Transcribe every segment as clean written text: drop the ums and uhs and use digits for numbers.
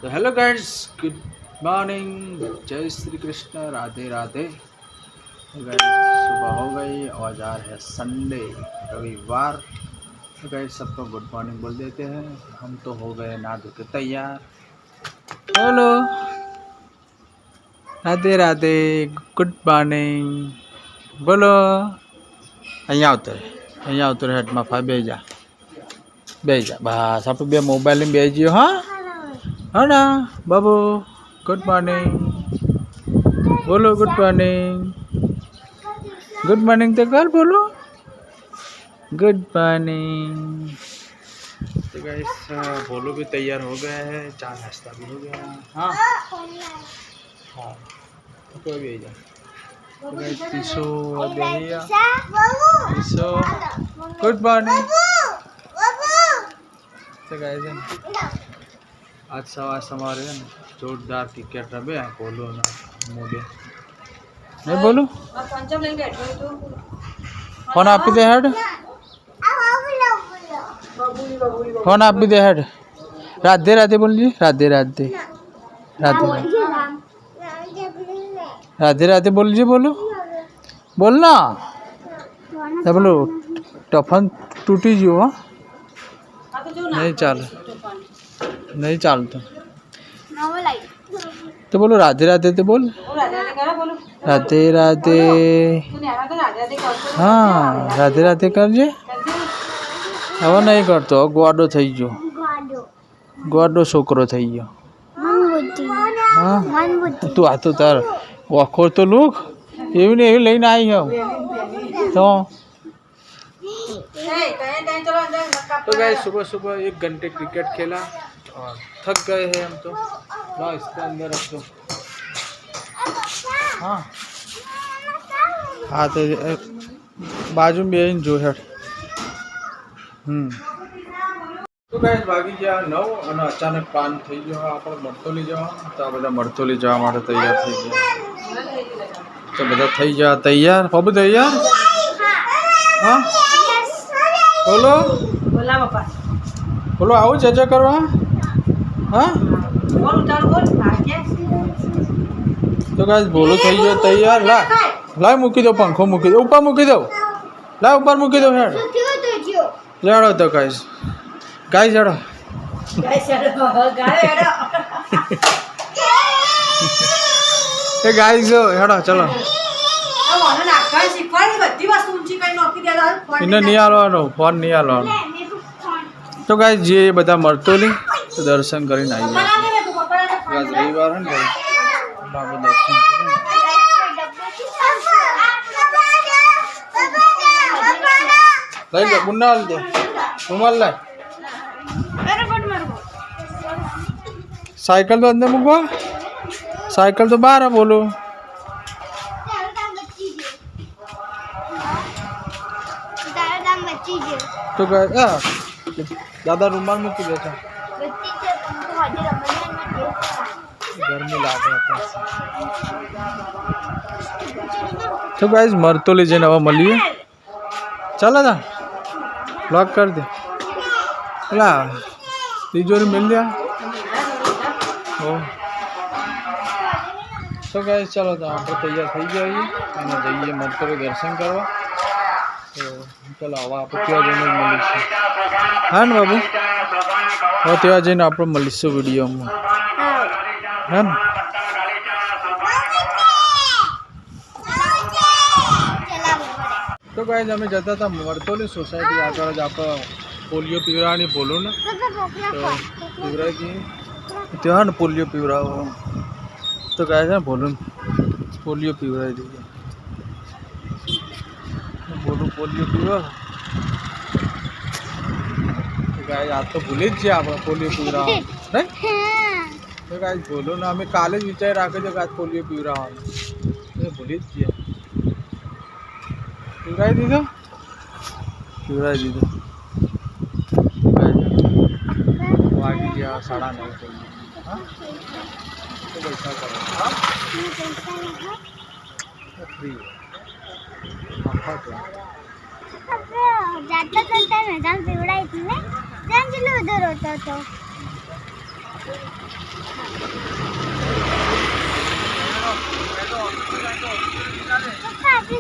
तो hello guys, good morning, जय श्री कृष्ण, राधे राधे। तो गाइस सुबह हो गई और आज है संडे, रविवार। तो गाइस सबको गुड मॉर्निंग बोल देते हैं। हम तो हो गए नहा धो के तैयार। Hello, Radhe Radhe, good morning बोलो। અહીંયા ઉતર હેઠમાં ફા બે જા બસ આપણે બે મોબાઈલ લઈને બેસી ગયો. હા ના બાબુ, ગુડ મોર્નિંગ बोलो. गुड मॉर्निंग तो कर बोलो. Good morning. तो गाइस बोलो भी तैयार हो गया है, चाय नाश्ता भी हो गया. हाँ हाँ तो कोई भी जा. तो गाइस तीसो गुड मॉर्निंग. तो गाइस आज सवार हमारे जोरदार क्रिकेट रहे हैं. बोलो ना मोदे नहीं बोलो. फोन आप दे हेड. फोन आप भी दे हेड. राधे राधे बोलिए. राधे राधे राधे राधे बोलिए. बोलो बोलना. बोलो टफन टूटी जो. हाँ नहीं चालता तो बोलो राधे राधे. तो बोल राधे राधे. हाँ राधे राधे करजे. હવે નહીં કરતો, ગોડો થઈ ગયો. ગોડો છોકરો થઈ ગયો. હા તું આ તો તાર ઓખો તો લુક એવી ને એવી લઈને આવી હું तो गाइस सुबह सुबह 1 घंटे क्रिकेट खेला और थक गए हैं हम तो. ला इसके अंदर रख दो. हाँ हाँ तो बाजू में यही जो है. तो गाइस વાગી ગયા 9 અને અચાનક પ્લાન થઈ ગયો આપણે મરતોલી જવાનું. તો આ બધા મરતોલી જવા માટે તૈયાર થઈ ગયા. તો બધા થઈ ગયા તૈયાર. બાબુ તૈયાર? હા બોલો બોલો. આવું ચર્ચા કરવા? હા તો ગાઈસ બોલો થઈ ગયો તૈયાર. લા મૂકી દો, પંખો મૂકી દો, ઉપર મૂકી દો. લા ઉપર મૂકી દો. હેડ જાડો તો ગાઈસ. ગાઈસ જાડો. એ ગાઈસ હેડો ચલો. એને નહીં હાલવાનો, ફોન નહીં હાલવાનો. તો ગાઈસ જે બધા મરતોલી તો દર્શન કરીને આવી જાય. આજ રવિવાર હે ને આપણે દર્શન કરીએ. લઈ લે ગુન્ના દે રૂમાલ લાય. साइकिल तो अंदर मुकवा. साइकिल तो बाहर है. बोलो तो दादा रुमाल मुकी बेचा. गर्मी लागे. तो गाइस मरतोली जने हवा मलिए. चला था लॉक कर दे. ला तिजोरी मिल गया. तो गाइस चलो तो आप तैयार थी जाइए અને જઈએ મરતોલી દર્શન કરવા. તો ચાલો હવે આપણે ત્યાં જઈને મળીશું. હા ને બાબુ, હવે ત્યાં જઈને આપણે મળીશું વિડીયોમાં. હા ને તો ગાઈસ અમે જતા હતા મરતોલી સોસાયટી આગળ જ આપણે પોલિયો પીવડાવવાની. બોલો ને તો પીવડાવી ત્યાં ને પોલિયો પીવડાવો. तो गाय है बोलूँ पोलियो पीवा दीजिए. बोलूँ पोलियो पीवा. गाय आज तो भूल જ છે આપણે પોલિયો પીવડાવવાનું નહીં. તો ગાય બોલો ને અમે કાલે જ વિચાર રાખ્યો છે કે આજ પોલિયો પીવડાવવાનું. ભૂલી જ છીએ. પીવડાવી દીધો. વાગી ગયા 9:30. હા तो पैसा करो. हाँ फ्री जाता चलता मैदान पिवड़ा इतने जान चलो उधर होता तो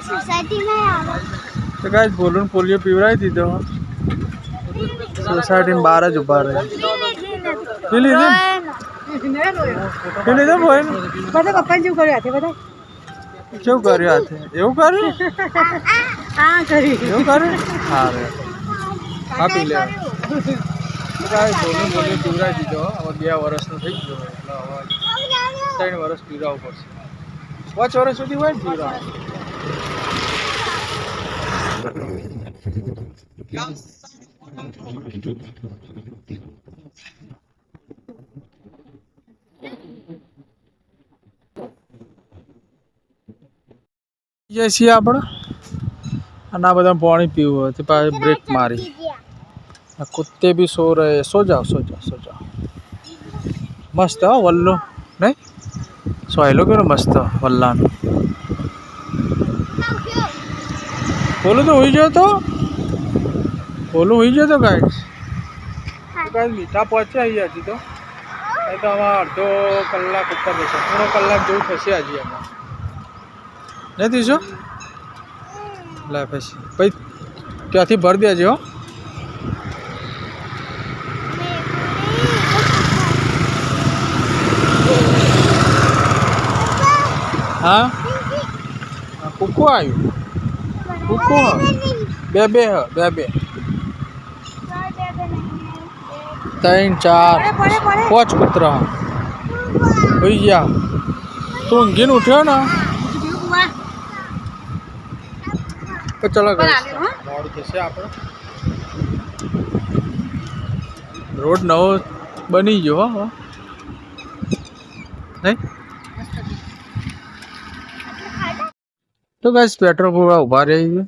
सोसाइटी में आओ तो गाइस बोलून पोलियो पीवराई दीदो सोसाइटी में 12 જ ઉભા રહે પી લીધી બોય બધા પપ્પા જેવું કર્યું હાથે બધા કેવું કર્યું હાથે એવું કર્યું હા કર્યું એવું કર્યું હા રે હા પી લે ગાઈસ બોલૂન પોલિયો પીવરાઈ દીધો હવે 2 વર્ષનો થઈ ગયો એટલે હવે 3 વર્ષ પીવરાવવું પડશે 5 વર્ષ સુધી હોય પીવરાવ जैसी આપણે અને આ બધા પાણી પીવું હોય તો પાછી બ્રેક મારી कुत्ते भी सो रहे हैं सो जाओ सो जाओ सो जाओ मस्त है वल्लो नहीं सोयलो के मस्त वल्ला बोलो तो हुई जाए तो बोलो हुई जाए तो गाइस मीठा पहुंचे आई आज तो आम अर्धो कलाक ऊपर जैसे पूरा कलाक जो फसे आज नहीं थी शो ला फसी भाई क्या थी भर दिया जो हाँ कुकु आयु कुकु बेबे है बेबे 3 4 5 कुतरा भैया तू ऊँघीने उठ्यो ना तो चलो मोड़ थशे आपणे रोड नवो बनी गयो हो नहीं तो गाइस पेट्रोल पूरा उभा रही है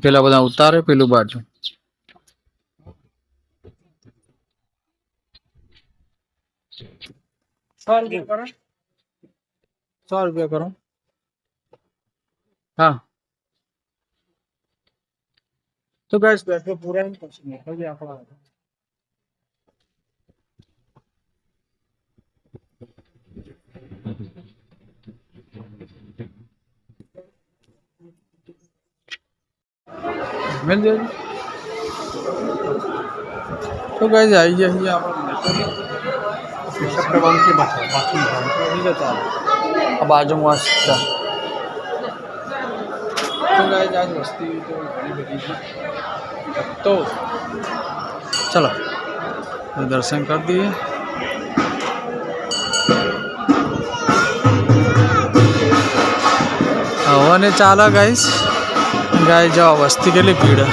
पेला बदा उतारे पेलू बाजू 100 रुपया करो 100 रुपया करो हाँ तो गाइस पेट्रोल पूरा हो गया आपका मिल जाएगी तो गाइस आई जाइए आप बाजू मस्त तो गाइस आज मस्ती तो घनी बड़ी थी तो चलो दर्शन कर दिए हवा ने चाला गाइस गाय जाओ वस्ती के लिए भीड़ है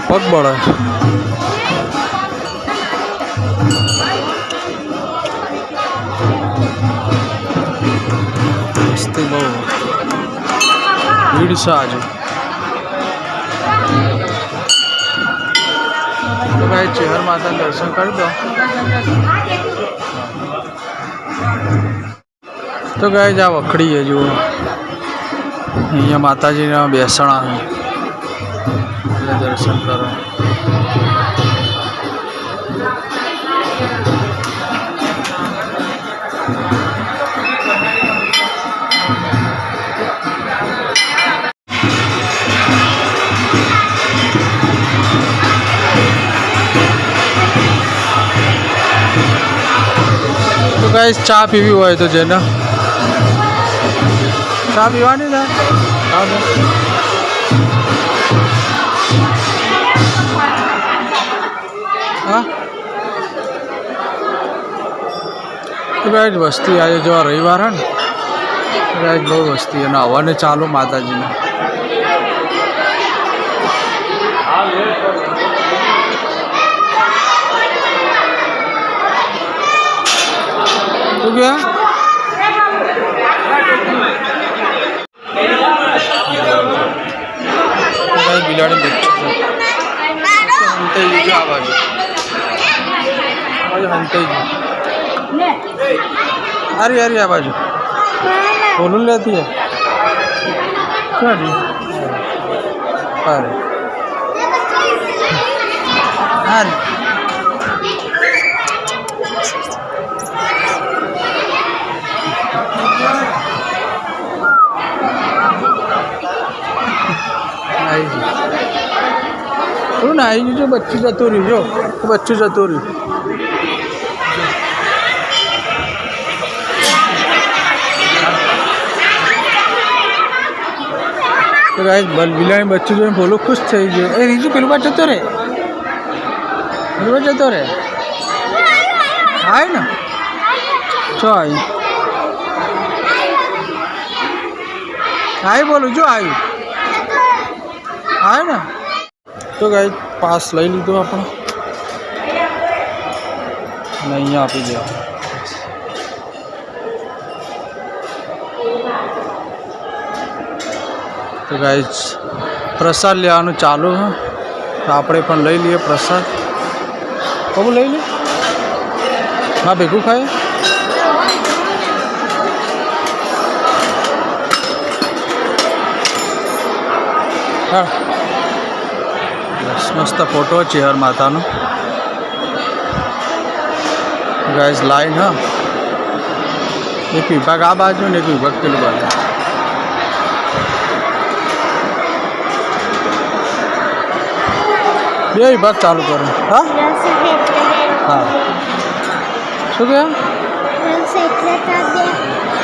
बहुत बड़ा है वस्ती बहुत भीड़ से आज तो गाय चेहर माता दर्शन कर दो तो गाय जा वखड़ी है जो अँ माताजी बेसणा है दर्शन करो तो गाइस चा पीवी हो तो जेना चा पीवानी था हाँ तो गाइस वस्ती आज जो रविवार है ना गाइस बहुत वस्ती है ना हवा ने चालो माता जी ने तो क्या बिलाड़ी बच्चे हंते जी की आवाज हंते जी अरे अरे आवाज बोलून लेती है क्या जी अरे अरे નાઈ ગયું છે, બચ્ચું જતું રહ્યું જો, બચ્ચું જતું રહ્યું. તો ગાઈસ બિલાડી બચ્ચું જોઈને ભોલો ખુશ થઈ ગયો. એ રીજુ પેલું બાર જતો રે, પેલું બાર જતો રે. આય ને ચો આવી, આય બોલું જો આવ્યું, આય ને. તો ગાઈસ પાસ લઈ લીધો આપણે અને અહીંયા આપી દેવા. તો ગાઈસ પ્રસાદ લેવાનું ચાલુ છે, તો આપણે પણ લઈ લઈએ પ્રસાદ. કબું લઈ લે, હા ભેગું ખાય. હા મસ્ત ફોટો છે હર માતાનો. ગાઈસ લાઈન હા, એક વિભાગ આ બાજુ ને એક વિભાગ પેલું બાજુ. બે વિભાગ ચાલુ કરો. હા હા શું કહે?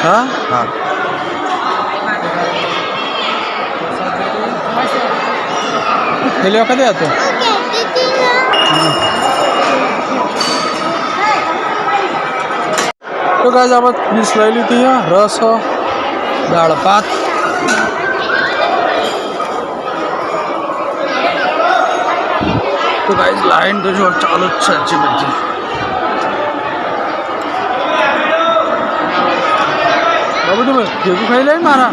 હા હા પેલી વખતે હતો. તો ગાઈસ આપણે ડીશ લઈ લીધી છે, રસ દાળ ભાત. તો ગાઈસ લાઈન તો જો ચાલુ જ છે હજી બધી. બાબુ તમે ભેગું ખાઈ લે મારા,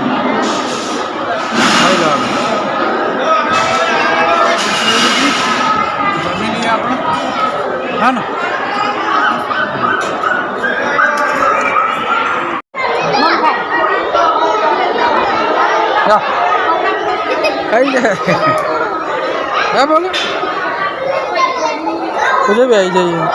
ખાઈ લેવાનું. જમી લઈએ આપણે, હા ને. ખાઈ લે હા બોલો तुझे भी आई जाइए.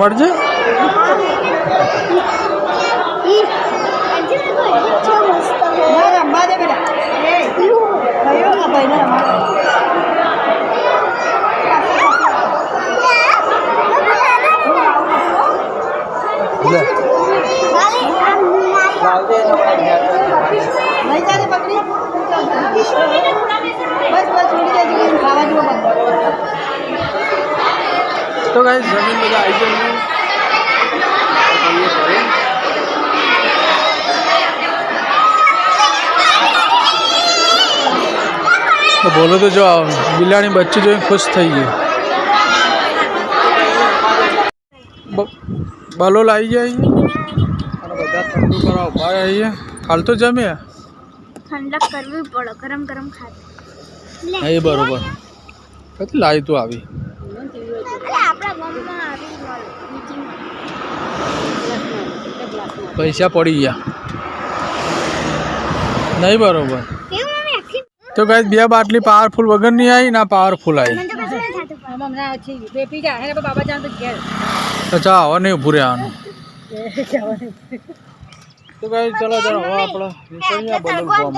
मर जा तो गाइस जमीन બધા આવી ગઈ. તો બોલો તો જો બિલાડી બચ્ચું જોઈને ખુશ થઈ ગઈ. બલોલ આવી જાય અને બધા ઠંડુ કરવા ઉભા રહીએ. હાલ તો જમ્યા, ઠંડક કરવી પડે, ગરમ ગરમ ખાતે. એ બરોબર. કેટલી લાવી તું આવી? આપણા ગામમાં આવી પૈસા પડી ગયા નહીં બરોબર. તો ગાઈસ બે બાટલી પાવરફુલ વગર નહીં આવી ના પાવરફુલ આવી. તો ચા હવે નહીં ઉભું રહેવાનું. તો ગાઈસ ચલો ચલો હવે આપણે નીકળીએ બલોલ ગામ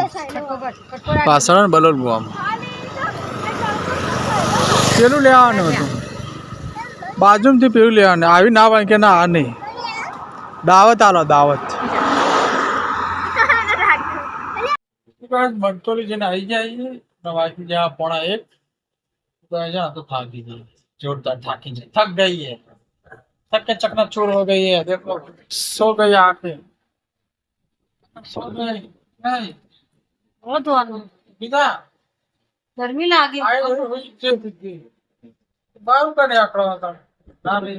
પાછળ બલોલ ગામ. પેલું લેવાનું હતું બાજુમાંથી, પેલું લેવાનું. આવી ના હોય કે ના આ નહીં. દાવત આલો દાવત. મગતોલી જઈને આવી જાય વાગી જ્યાં 1:45 તો અહીંયા तो થાકી ગઈ, जोरदार થાકી જાય, थक गई है, थक के चकनाचूर हो गई है. देखो सो गई आके, सो गई नहीं बहुत बिना गर्मी लागी. आए हुई से गई बाहर का नहीं आकड़ा था ना ले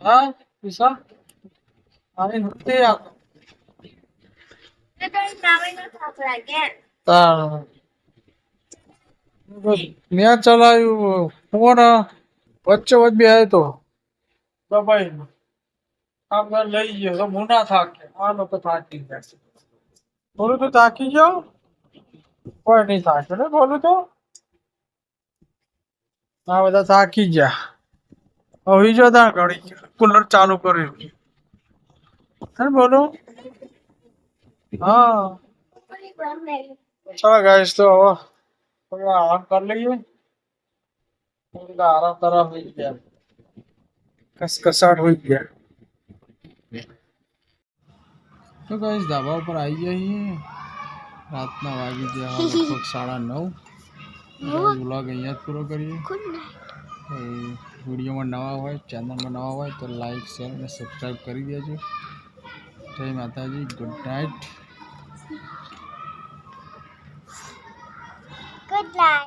हां पिसा आने होते आ मैं चलायू फोन वच्चे वच भी आए तो दबाई आम घर लई गयो तो मुना था के आ लोग थाकी गए. बोलो तो थाकी जाओ कोई नहीं थाके ने बोलो तो આ બધા થાકી ગયા હવે જો તા ઘડી કુલર ચાલુ કર્યું સર બોલો હા ચલો ગાઈસ તો હવે થોડા આરામ કરી લઈએ થોડા આરામ કરવા હોઈ ગયા કસકસાટ હોઈ ગયા તો ગાઈસ ધાબા ઉપર આવી ગયા છીએ રાતના વાગી ગયા લગભગ 9:30 વ્લોગ અહીંયા જ પૂરો કરીએ ગુડ નાઇટ વિડીયોમાં નવા હોય ચેનલમાં નવા હોય તો લાઈક શેર અને સબસ્ક્રાઈબ કરી દેજો જય માતાજી ગુડ નાઇટ ગુડ નાઇટ